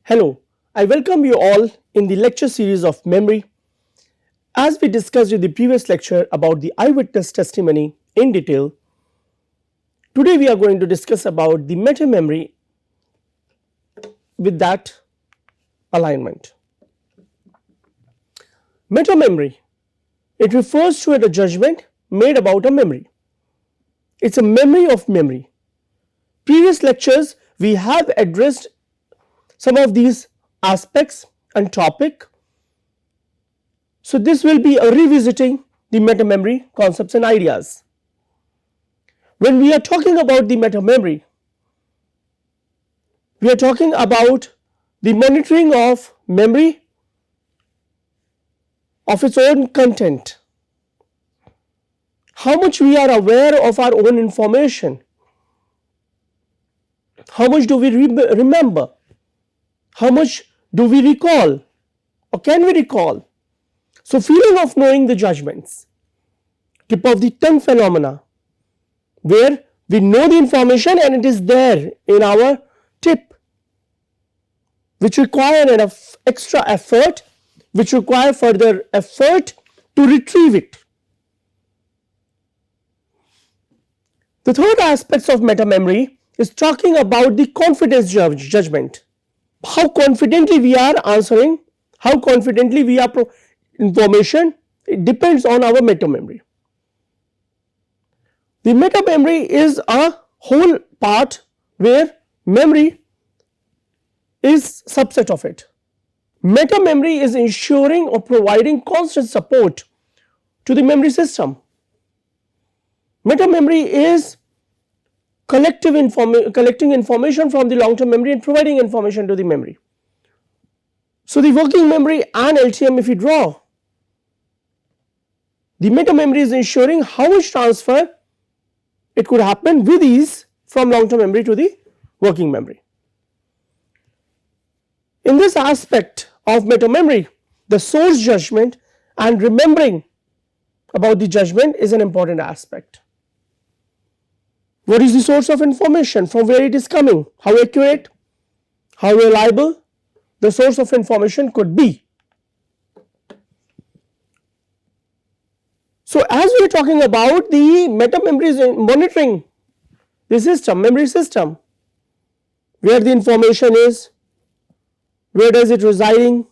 Hello, I welcome you all in the lecture series of memory. As we discussed in the previous lecture about the eyewitness testimony in detail, today we are going to discuss about the meta memory with that alignment. Meta memory, it refers to a judgment made about a memory. It's a memory of memory. Previous lectures we have addressed some of these aspects and topic. So this will be a revisiting the meta memory concepts and ideas. When we are talking about the meta memory, we are talking about the monitoring of memory of its own content. How much we are aware of our own information. How much do we remember? How much do we recall or can we recall? So feeling of knowing the judgments, tip of the tongue phenomena, where we know the information and it is there in our tip, which require an extra effort, which require further effort to retrieve it. The third aspect of meta memory is talking about the confidence judgment. How confidently we are answering, how confidently we are information, it depends on our meta memory. The meta memory is a whole part where memory is subset of it. Meta memory is ensuring or providing constant support to the memory system. Meta memory is collecting information from the long-term memory and providing information to the memory. So the working memory and LTM, if we draw, the meta memory is ensuring how much transfer it could happen with ease from long-term memory to the working memory. In this aspect of meta memory, the source judgment and remembering about the judgment is an important aspect. What is the source of information, from where it is coming, how accurate, how reliable the source of information could be. So as we are talking about the meta memory is monitoring the system, memory system, where the information is, where does it residing,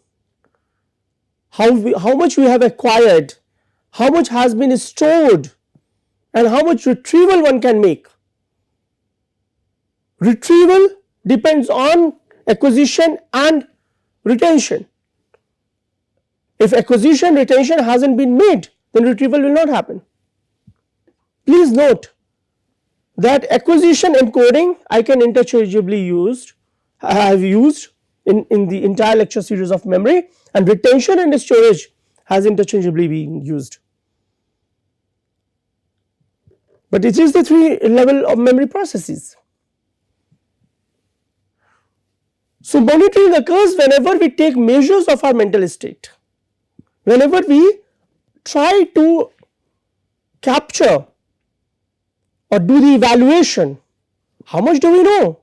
how much we have acquired, how much has been stored and how much retrieval one can make. Retrieval depends on acquisition and retention. If acquisition retention hasn't been made, then retrieval will not happen. Please note that acquisition encoding I can interchangeably have used in the entire lecture series of memory, and retention and storage has interchangeably been used. But it is the three level of memory processes. So monitoring occurs whenever we take measures of our mental state, whenever we try to capture or do the evaluation, how much do we know?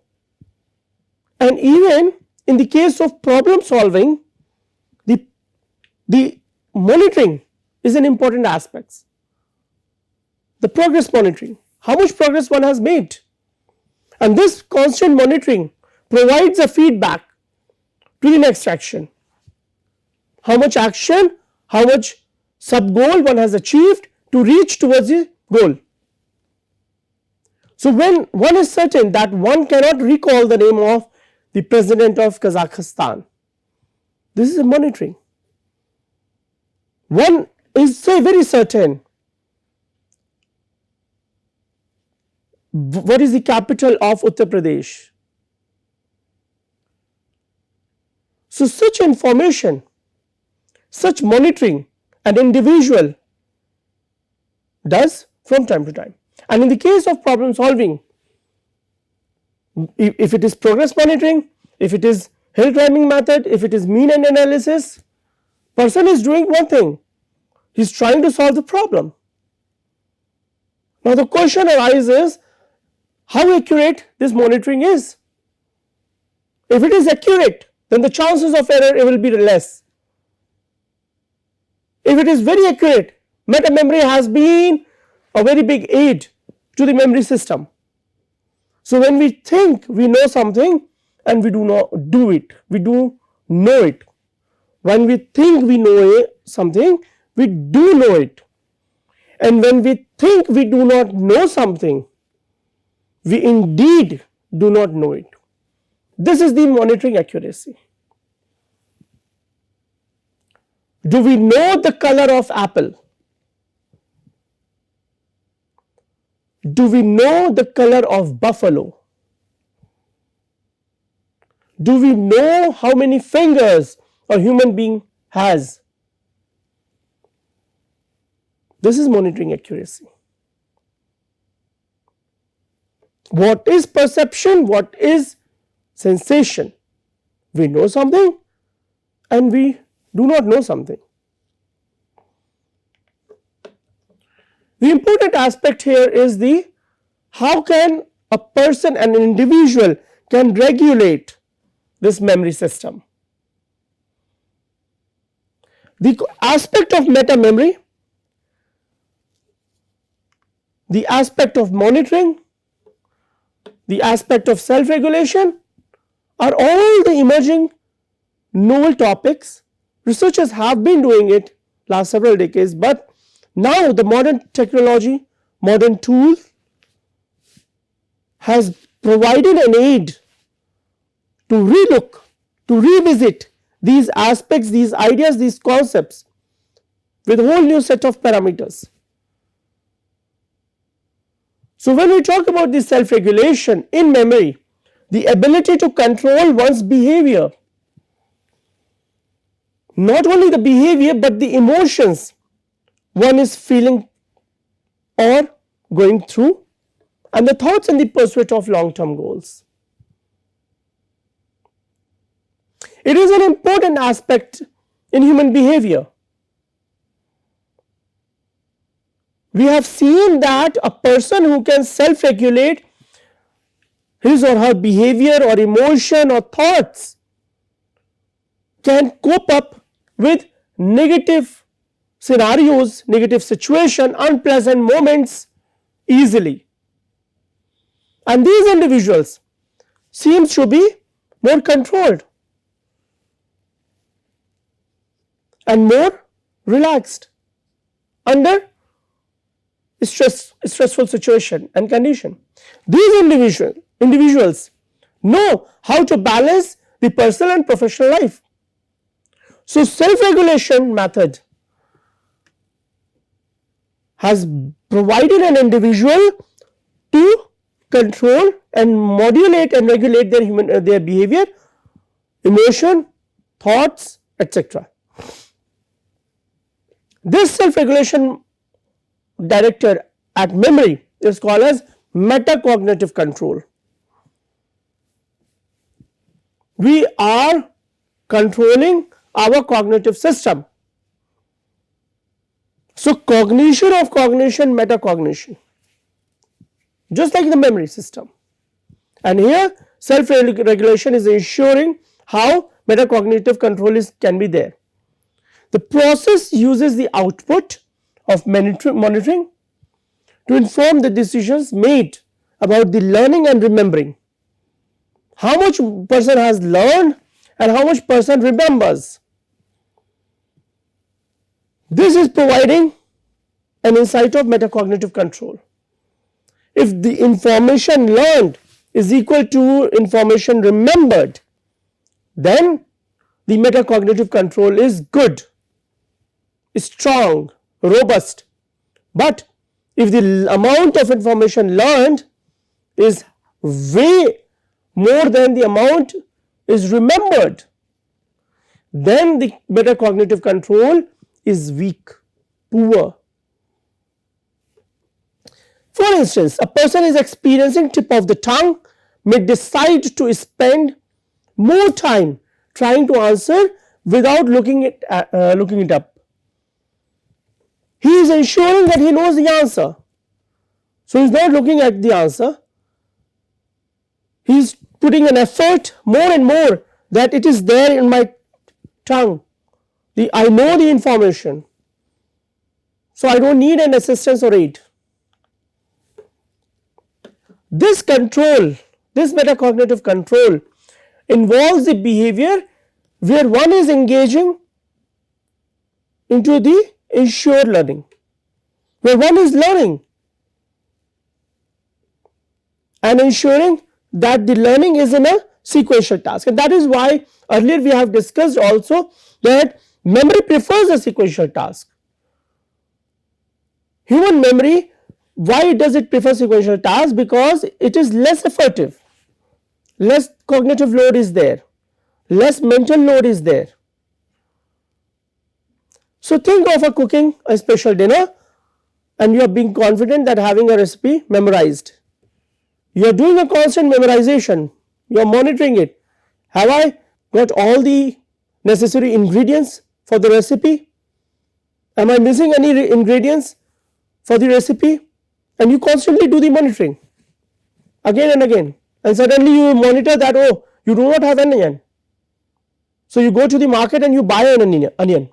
And even in the case of problem solving, the monitoring is an important aspect. The progress monitoring, how much progress one has made, and this constant monitoring provides a feedback to the next action. How much action, how much sub goal one has achieved to reach towards the goal. So when one is certain that one cannot recall the name of the president of Kazakhstan, this is a monitoring. One is very certain what is the capital of Uttar Pradesh. So such information, such monitoring an individual does from time to time. And in the case of problem solving, if it is progress monitoring, if it is hill climbing method, if it is mean end analysis, person is doing one thing, he is trying to solve the problem. Now the question arises, how accurate this monitoring is. If it is accurate, then the chances of error will be less. If it is very accurate, meta memory has been a very big aid to the memory system. So when we think we know something and we do not do it, we do know it. When we think we know something, we do know it. And when we think we do not know something, we indeed do not know it. This is the monitoring accuracy. Do we know the color of apple? Do we know the color of buffalo? Do we know how many fingers a human being has? This is monitoring accuracy. What is perception? What is sensation? We know something and we do not know something. The important aspect here is the how can a person, an individual can regulate this memory system. The aspect of meta memory, the aspect of monitoring, the aspect of self-regulation are all the emerging novel topics. Researchers have been doing it last several decades, but now the modern technology, modern tool has provided an aid to relook, to revisit these aspects, these ideas, these concepts with a whole new set of parameters. So when we talk about this self-regulation in memory, the ability to control one's behavior, not only the behavior but the emotions one is feeling or going through, and the thoughts in the pursuit of long-term goals. It is an important aspect in human behavior. We have seen that a person who can self-regulate his or her behavior or emotion or thoughts can cope up with negative scenarios, negative situation, unpleasant moments easily. And these individuals seem to be more controlled and more relaxed under stressful situation and condition. These individuals know how to balance the personal and professional life. So self-regulation method has provided an individual to control and modulate and regulate their behavior, emotion, thoughts, etc. This self-regulation director at memory is called as metacognitive control. We are controlling our cognitive system. So cognition of cognition, metacognition, just like the memory system. And here self-regulation is ensuring how metacognitive control can be there. The process uses the output of monitoring to inform the decisions made about the learning and remembering. How much person has learned and how much person remembers. This is providing an insight of metacognitive control. If the information learned is equal to information remembered, then the metacognitive control is good, strong, robust. But if the amount of information learned is way more than the amount is remembered, then the metacognitive control is weak, poor. For instance, a person is experiencing tip of the tongue may decide to spend more time trying to answer without looking it up. He is ensuring that he knows the answer. So he is not looking at the answer. He is putting an effort more and more that it is there in my tongue. I know the information, so I don't need an assistance or aid. This control, this metacognitive control involves the behavior where one is engaging into the ensured learning, where one is learning and ensuring that the learning is in a sequential task. And that is why earlier we have discussed also that memory prefers a sequential task. Human memory, why does it prefer sequential task? Because it is less effortive, less cognitive load is there, less mental load is there. So think of a cooking a special dinner and you are being confident that having a recipe memorized. You are doing a constant memorization, you are monitoring it. Have I got all the necessary ingredients for the recipe? Am I missing any ingredients for the recipe? And you constantly do the monitoring again and again, and suddenly you monitor that, oh, you do not have an onion. So you go to the market and you buy an onion.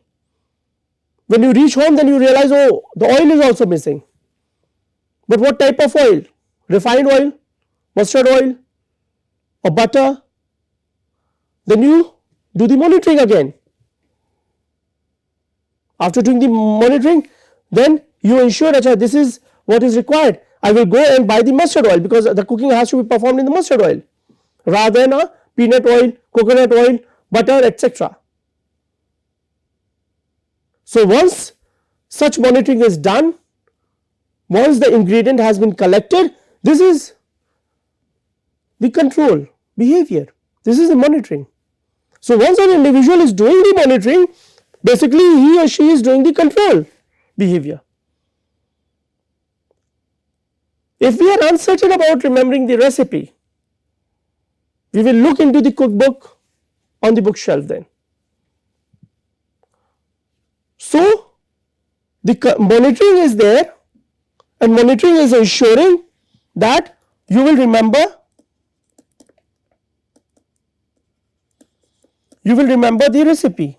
When you reach home, then you realize, oh, the oil is also missing. But what type of oil? Refined oil, mustard oil, or butter? Then you do the monitoring again. After doing the monitoring, then you ensure that this is what is required. I will go and buy the mustard oil because the cooking has to be performed in the mustard oil rather than a peanut oil, coconut oil, butter, etc. So once such monitoring is done, once the ingredient has been collected, this is the control behavior. This is the monitoring. So once an individual is doing the monitoring, basically he or she is doing the control behavior. If we are uncertain about remembering the recipe, we will look into the cookbook on the bookshelf then. So the monitoring is there, and monitoring is ensuring that you will remember the recipe.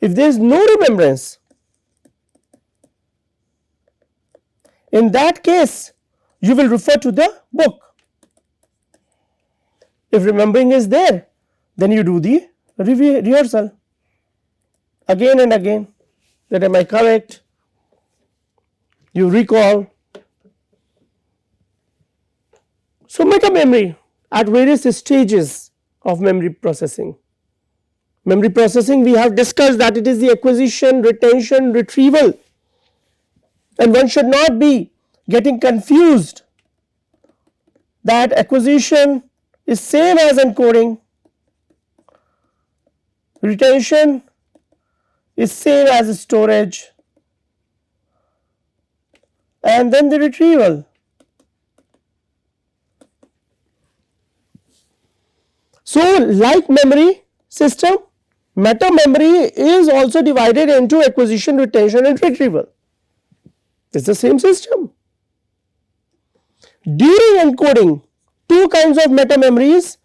If there is no remembrance, in that case you will refer to the book. If remembering is there, then you do the rehearsal again and again, that am I correct? You recall. So meta memory at various stages of memory processing. Memory processing, we have discussed that it is the acquisition, retention, retrieval, and one should not be getting confused that acquisition is same as encoding, retention is same as storage, and then the retrieval. So like memory system, meta memory is also divided into acquisition, retention and retrieval. It is the same system. During encoding, two kinds of meta memories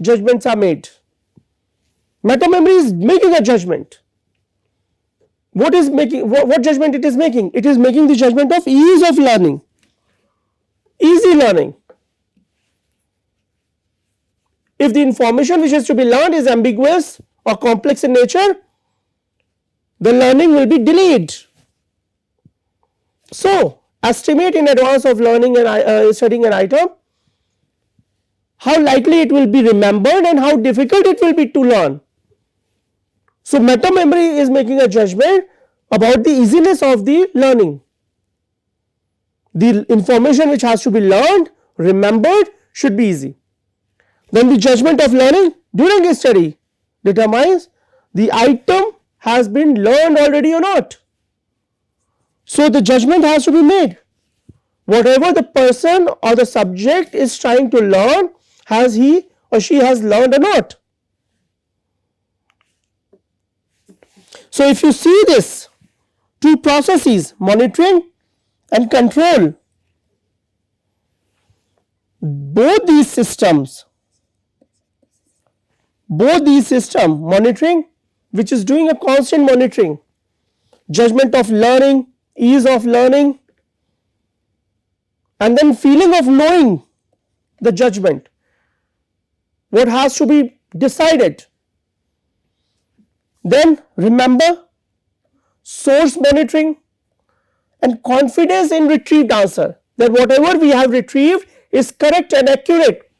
judgments are made. Meta memory is making a judgment. What judgment it is making? It is making the judgment of ease of learning, easy learning. If the information which is to be learned is ambiguous or complex in nature, the learning will be delayed. So estimate in advance of learning and studying an item, how likely it will be remembered and how difficult it will be to learn. So meta memory is making a judgment about the easiness of the learning. The information which has to be learned, remembered should be easy. Then the judgment of learning during a study determines the item has been learned already or not. So the judgment has to be made. Whatever the person or the subject is trying to learn, has he or she has learned or not. So if you see this, two processes, monitoring and control, both these systems both these system, monitoring, which is doing a constant monitoring, judgment of learning, ease of learning, and then feeling of knowing the judgment, what has to be decided. Then remember, source monitoring, and confidence in retrieved answer, that whatever we have retrieved is correct and accurate,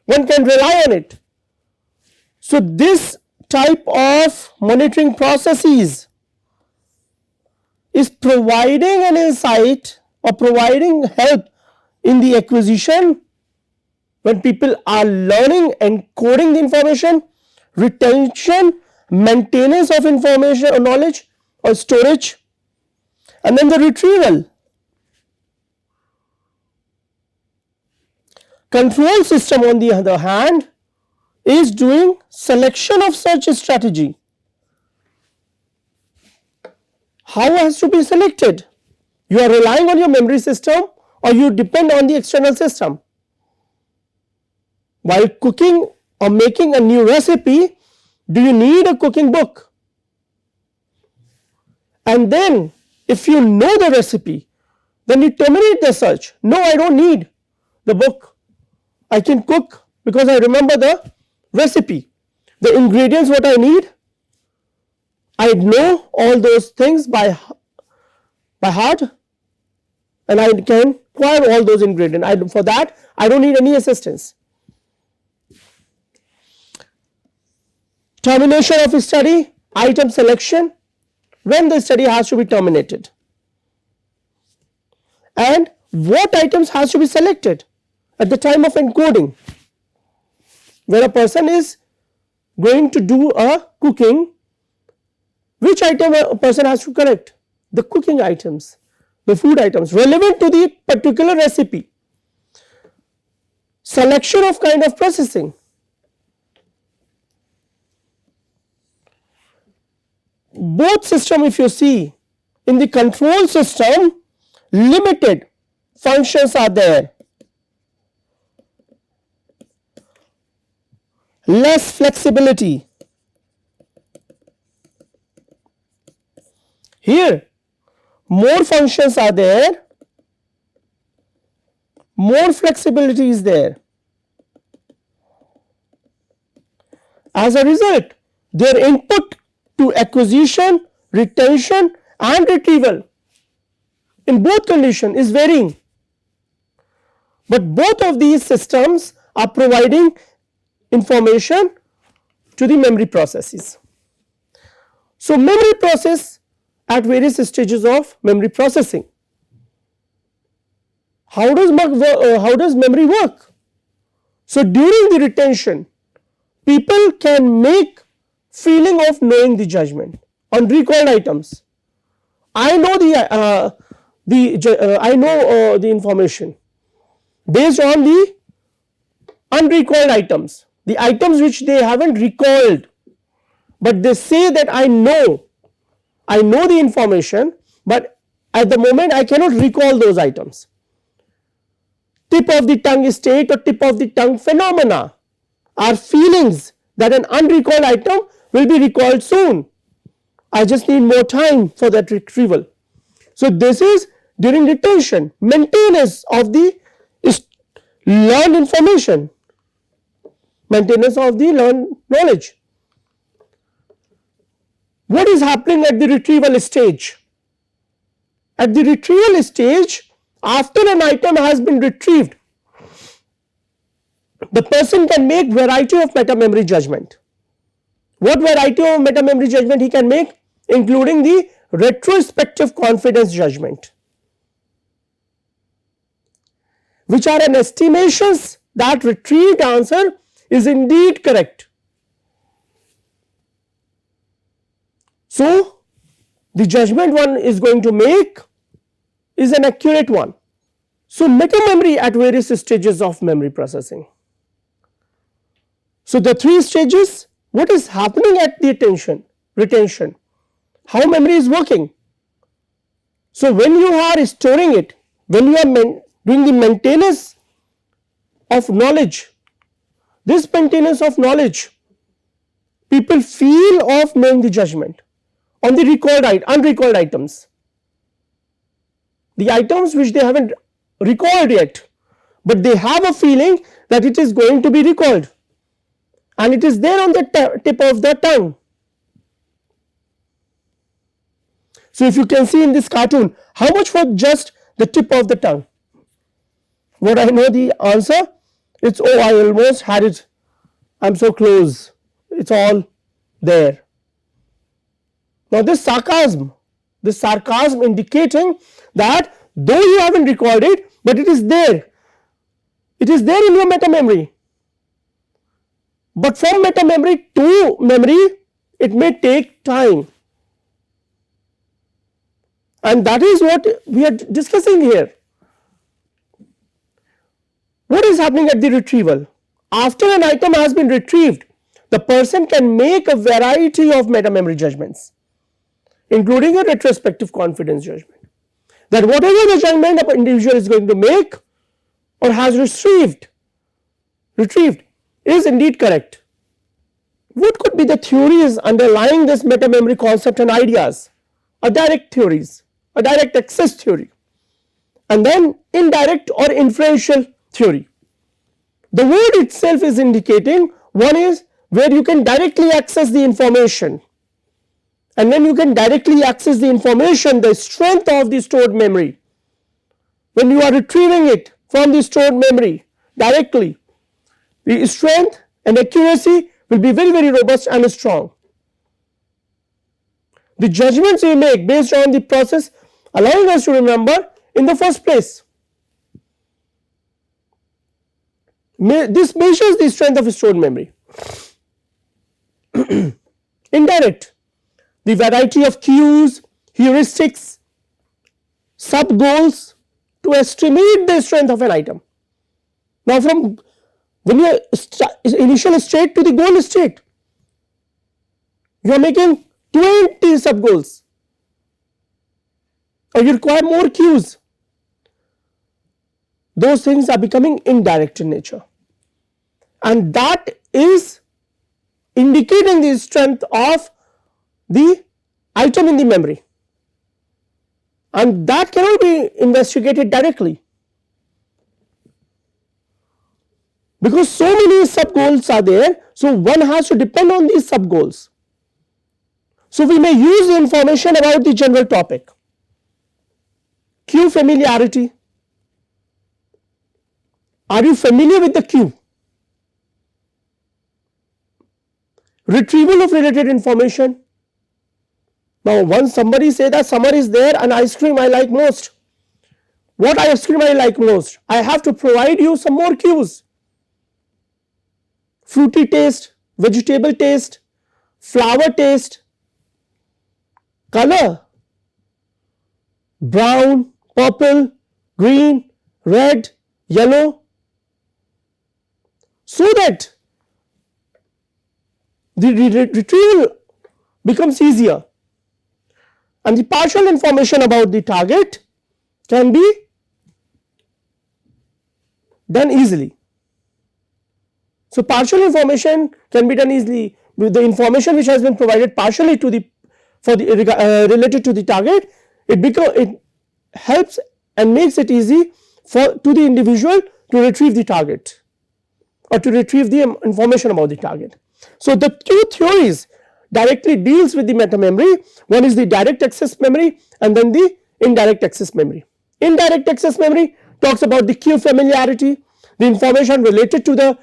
one can rely on it. So this type of monitoring processes is providing an insight or providing help in the acquisition when people are learning, encoding the information, retention, maintenance of information or knowledge or storage, and then the retrieval. Control system, on the other hand, is doing selection of such a strategy. How has to be selected? You are relying on your memory system or you depend on the external system. While cooking or making a new recipe, do you need a cooking book? And then if you know the recipe, then you terminate the search. No, I don't need the book. I can cook because I remember the recipe, the ingredients what I need. I know all those things by heart, and I can acquire all those ingredients. For that, I don't need any assistance. Termination of a study, item selection, when the study has to be terminated. And what items has to be selected at the time of encoding. When a person is going to do a cooking, which item a person has to correct? The cooking items, the food items relevant to the particular recipe. Selection of kind of processing. Both system, if you see, in the control system, limited functions are there. Less flexibility. Here, more functions are there, more flexibility is there. As a result, their input to acquisition, retention and retrieval in both conditions is varying. But both of these systems are providing information to the memory processes. So memory process at various stages of memory processing. How does memory work? So during the retention, people can make feeling of knowing the judgment on recalled items. I know the information based on the unrecalled items, the items which they haven't recalled, but they say that I know the information, but at the moment I cannot recall those items. Tip of the tongue state or tip of the tongue phenomena are feelings that an unrecalled item will be recalled soon. I just need more time for that retrieval. So this is during retention, maintenance of the learned information, maintenance of the learned knowledge. What is happening at the retrieval stage? At the retrieval stage, after an item has been retrieved, the person can make variety of meta-memory judgment. What variety of meta-memory judgment he can make? Including the retrospective confidence judgment, which are an estimations that retrieved answer is indeed correct. So the judgment one is going to make is an accurate one. So meta-memory at various stages of memory processing. So the three stages, what is happening at the retention, how memory is working. So when you are storing it, when you are doing the maintenance of knowledge, this maintenance of knowledge people feel of knowing the judgment on the unrecalled items, the items which they haven't recalled yet, but they have a feeling that it is going to be recalled and it is there on the tip of the tongue. So if you can see in this cartoon, how much for just the tip of the tongue? What I know the answer, it's, oh, I almost had it, I'm so close, it's all there. Now this sarcasm indicating that though you haven't recalled it, but it is there. It is there in your meta memory. But from meta memory to memory, it may take time. And that is what we are discussing here. What is happening at the retrieval? After an item has been retrieved, the person can make a variety of meta memory judgments, including a retrospective confidence judgment, that whatever the judgment an individual is going to make or has retrieved is indeed correct. What could be the theories underlying this meta memory concept and ideas? A direct theories, a direct access theory, and then indirect or inferential theory. The word itself is indicating, one is where you can directly access the information, and when you can directly access the information, the strength of the stored memory, when you are retrieving it from the stored memory directly, the strength and accuracy will be very, very robust and strong. The judgments we make based on the process allowing us to remember in the first place. This measures the strength of stored memory. Indirect, the variety of cues, heuristics, sub goals to estimate the strength of an item. Now from when you initial state to the goal state, you are making 20 sub goals, or you require more cues. Those things are becoming indirect in nature, and that is indicating the strength of the item in the memory, and that cannot be investigated directly because so many sub goals are there. So one has to depend on these sub goals. So we may use the information about the general topic. Cue familiarity. Are you familiar with the cue? Retrieval of related information. Now once somebody say that summer is there and ice cream I like most. What ice cream I like most? I have to provide you some more cues. Fruity taste, vegetable taste, flower taste, color, brown, purple, green, red, yellow, so that the retrieval becomes easier and the partial information about the target can be done easily. So partial information can be done easily with the information which has been provided partially to the related to the target. It helps and makes it easy to the individual to retrieve the target or to retrieve the information about the target. So the two theories directly deals with the meta memory. One is the direct access memory and then the indirect access memory. Indirect access memory talks about the cue familiarity, the information related to the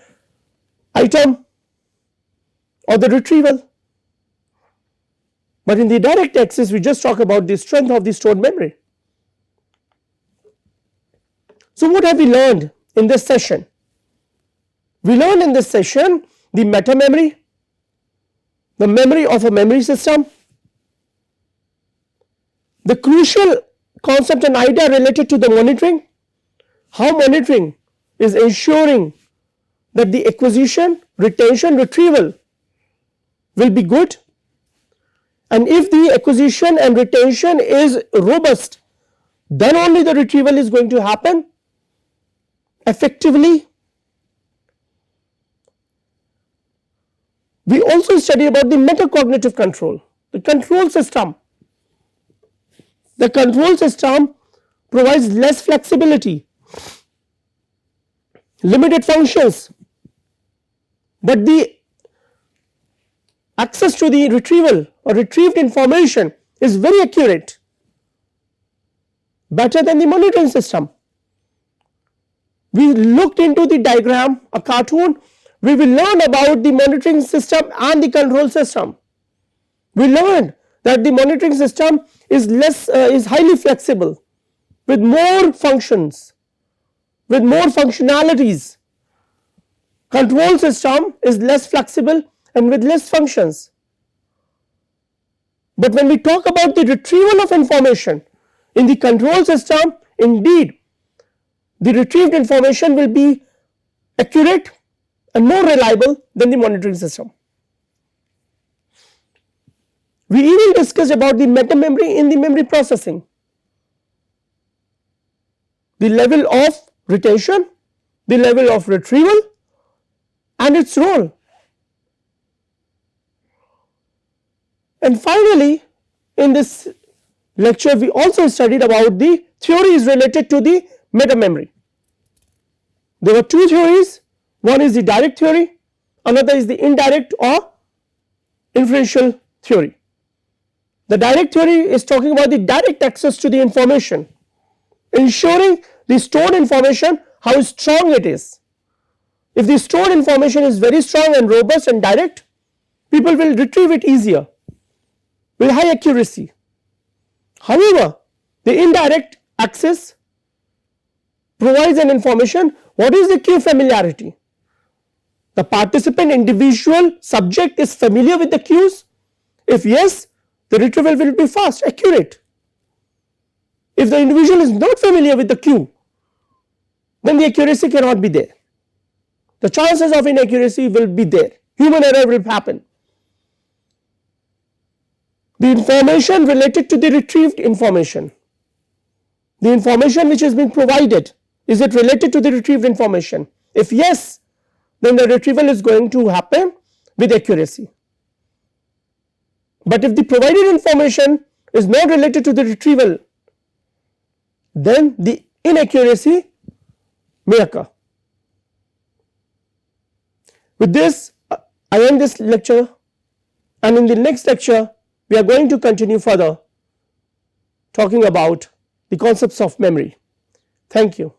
item or the retrieval. But in the direct access we just talk about the strength of the stored memory. So what have we learned in this session? We learned in this session the meta memory, the memory of a memory system, the crucial concept and idea related to the monitoring, how monitoring is ensuring that the acquisition, retention, retrieval will be good, and if the acquisition and retention is robust, then only the retrieval is going to happen effectively. We also study about the metacognitive control, the control system. The control system provides less flexibility, limited functions, but the access to the retrieval or retrieved information is very accurate, better than the monitoring system. We looked into the diagram, a cartoon. We will learn about the monitoring system and the control system. We learned that the monitoring system is highly flexible, with more functions, with more functionalities. Control system is less flexible and with less functions. But when we talk about the retrieval of information in the control system, indeed the retrieved information will be accurate and more reliable than the monitoring system. We even discussed about the meta memory in the memory processing, the level of retention, the level of retrieval and its role. And finally, in this lecture we also studied about the theories related to the meta memory. There were two theories, one is the direct theory, another is the indirect or inferential theory. The direct theory is talking about the direct access to the information, ensuring the stored information how strong it is. If the stored information is very strong and robust and direct, people will retrieve it easier with high accuracy. However, the indirect access provides an information. What is the cue familiarity? The participant, individual, subject is familiar with the cues. If yes, the retrieval will be fast, accurate. If the individual is not familiar with the cue, then the accuracy cannot be there. The chances of inaccuracy will be there. Human error will happen. The information related to the retrieved information, the information which has been provided, is it related to the retrieved information? If yes, then the retrieval is going to happen with accuracy. But if the provided information is not related to the retrieval, then the inaccuracy may occur. With this, I end this lecture, and in the next lecture we are going to continue further talking about the concepts of memory. Thank you.